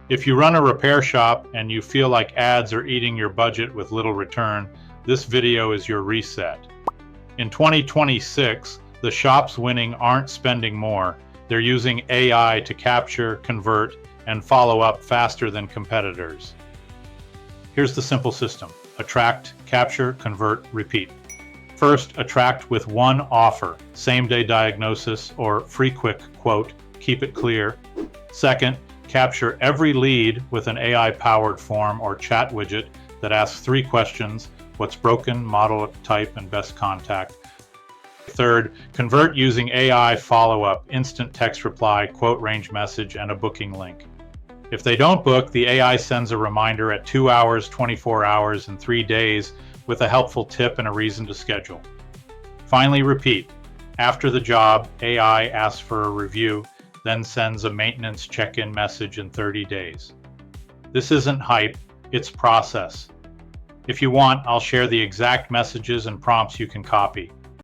If you run a repair shop and you feel like ads are eating your budget with little return, this video is your reset. In 2026, the shops winning aren't spending more. They're using AI to capture, convert, and follow up faster than competitors. Here's the simple system. Attract, capture, convert, repeat. First, attract with one offer, same-day diagnosis or free quick quote, keep it clear. Second, capture every lead with an AI-powered form or chat widget that asks 3 questions: what's broken, model type, and best contact. Third, convert using AI follow-up, instant text reply, quote range message, and a booking link. If they don't book, the AI sends a reminder at 2 hours, 24 hours, and 3 days with a helpful tip and a reason to schedule. Finally, repeat. After the job, AI asks for a review, then sends a maintenance check-in message in 30 days. This isn't hype, it's process. If you want, I'll share the exact messages and prompts you can copy.